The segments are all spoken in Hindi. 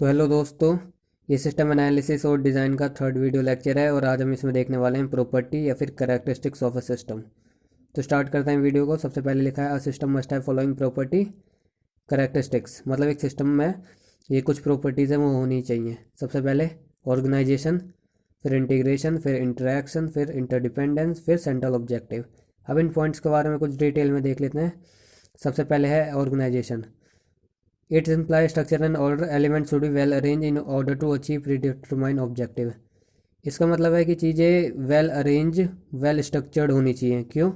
तो हेलो दोस्तों, ये सिस्टम एनालिसिस और डिज़ाइन का थर्ड वीडियो लेक्चर है और आज हम इसमें देखने वाले हैं प्रॉपर्टी या फिर कैरेक्टरिस्टिक्स ऑफ अ सिस्टम। तो स्टार्ट करते हैं वीडियो को। सबसे पहले लिखा है a system must have following property characteristics, मतलब एक सिस्टम में ये कुछ प्रॉपर्टीज़ हैं वो होनी चाहिए। सबसे पहले ऑर्गेनाइजेशन, फिर इंटीग्रेशन, फिर इंटरेक्शन, फिर इंटरडिपेंडेंस, फिर सेंट्रल ऑब्जेक्टिव। अब इन पॉइंट्स के बारे में कुछ डिटेल में देख लेते हैं। सबसे पहले है organisation. It implies structure and order. Elements should be well arranged in order to achieve predetermined objective. इसका मतलब है कि चीज़ें वेल अरेंज, वेल स्ट्रक्चर्ड होनी चाहिए। क्यों?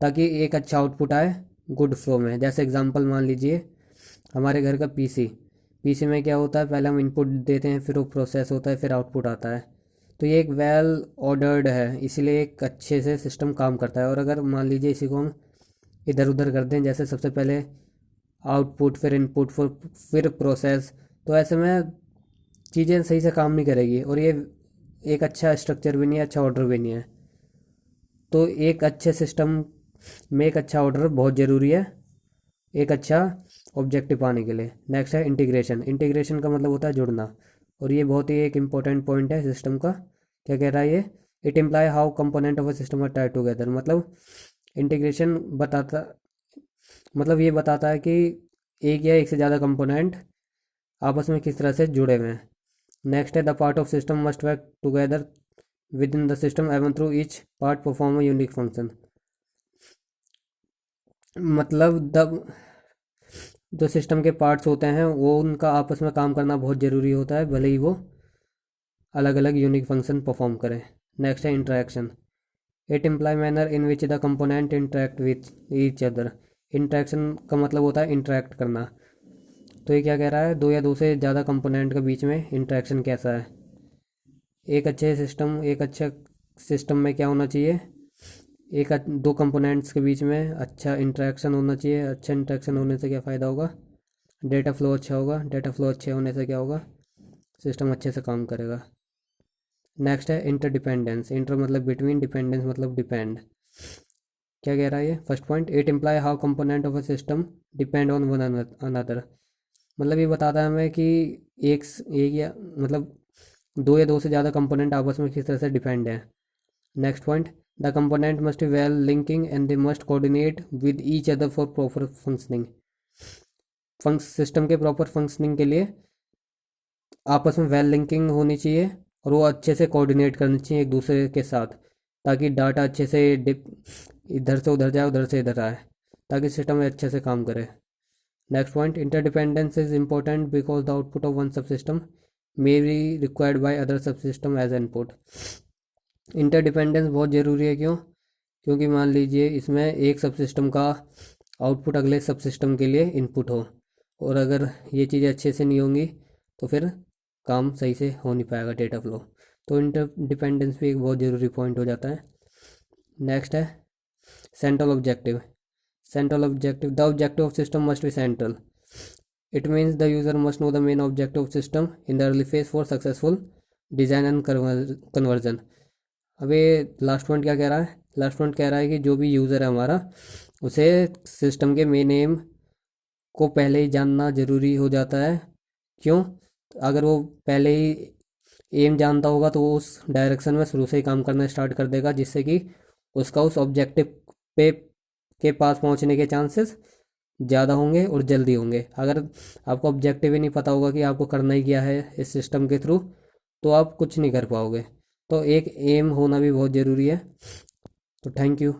ताकि एक अच्छा आउटपुट आए गुड फ्लो में। जैसे एग्जांपल मान लीजिए हमारे घर का पीसी में क्या होता है, पहले हम इनपुट देते हैं, फिर वो प्रोसेस होता है, फिर आउटपुट आता है। तो ये एक वेल ऑर्डर्ड है, इसीलिए एक अच्छे से सिस्टम काम करता है। और अगर मान लीजिए इसी को हम इधर उधर कर दें, जैसे सबसे पहले आउटपुट, फिर इनपुट, फिर प्रोसेस, तो ऐसे में चीज़ें सही से काम नहीं करेगी और ये एक अच्छा स्ट्रक्चर भी नहीं है, अच्छा ऑर्डर भी नहीं है। तो एक अच्छे सिस्टम में एक अच्छा ऑर्डर बहुत ज़रूरी है एक अच्छा ऑब्जेक्टिव पाने के लिए। नेक्स्ट है इंटीग्रेशन। इंटीग्रेशन का मतलब होता है जुड़ना, और ये बहुत ही एक इम्पोर्टेंट पॉइंट है सिस्टम का। क्या कह रहा है ये? It imply how component of a system are tied together. मतलब इंटीग्रेशन बताता, मतलब ये बताता है कि एक या एक से ज़्यादा कंपोनेंट आपस में किस तरह से जुड़े हुए हैं। नेक्स्ट है the part of system must work together with in the system एवं through each part perform a unique function. मतलब जो सिस्टम के पार्ट्स होते हैं वो उनका आपस में काम करना बहुत ज़रूरी होता है, भले ही वो अलग अलग यूनिक फंक्शन परफॉर्म करें। नेक्स्ट है interaction. It imply manner in which the component interact with each other. Interaction का मतलब होता है इंटरेक्ट करना। तो ये क्या कह रहा है, दो या दो से ज़्यादा कंपोनेंट के बीच में इंटरेक्शन कैसा है। एक अच्छे सिस्टम में क्या होना चाहिए, दो कंपोनेंट्स के बीच में अच्छा इंटरेक्शन होना चाहिए। अच्छा इंटरेक्शन होने से क्या फ़ायदा होगा? डेटा फ्लो अच्छा होगा। डेटा फ्लो अच्छे होने से क्या होगा? सिस्टम अच्छे से काम करेगा। नेक्स्ट है इंटरडिपेंडेंस। इंटर मतलब बिटवीन, डिपेंडेंस मतलब डिपेंड। क्या कह रहा है ये? First point, it imply how component of a system depend on one another. मतलब ये बताता है हमें कि एक या मतलब दो या दो से ज़्यादा कंपोनेंट आपस में किस तरह से डिपेंड है। Next point, the component must be well linking and they must coordinate with each other for proper functioning. System के प्रॉपर फंक्शनिंग के लिए आपस में वेल लिंकिंग होनी चाहिए और वो अच्छे से कोऑर्डिनेट करनी चाहिए एक दूसरे के साथ, ताकि डाटा अच्छे से इधर से उधर जाए, उधर से इधर आए, ताकि सिस्टम अच्छे से काम करे। Next point, interdependence is important because the output of one subsystem may be required by other subsystem as input। Interdependence बहुत ज़रूरी है। क्यों? क्योंकि मान लीजिए इसमें एक सबसिस्टम का आउटपुट अगले सबसिस्टम के लिए इनपुट हो, और अगर ये चीज़ें अच्छे से नहीं होंगी तो फिर काम सही से हो नहीं पाएगा, डेटा फ्लो। तो इंटरडिपेंडेंस भी एक बहुत ज़रूरी पॉइंट हो जाता है। नेक्स्ट है central objective. Central objective. The objective of system must be central. It means the user must know the main objective of system in the early phase for successful design and conversion। अब ये लास्ट पॉइंट क्या कह रहा है? लास्ट पॉइंट कह रहा है कि जो भी यूज़र है हमारा, उसे सिस्टम के मेन एम को पहले ही जानना ज़रूरी हो जाता है। क्यों? अगर वो पहले ही एम जानता होगा तो वो उस डायरेक्शन में शुरू से ही काम करना स्टार्ट कर देगा, जिससे कि उसका उस ऑब्जेक्टिव पे के पास पहुंचने के चांसेस ज़्यादा होंगे और जल्दी होंगे। अगर आपको ऑब्जेक्टिव ही नहीं पता होगा कि आपको करना ही क्या है इस सिस्टम के थ्रू, तो आप कुछ नहीं कर पाओगे। तो एक एम होना भी बहुत ज़रूरी है। तो थैंक यू।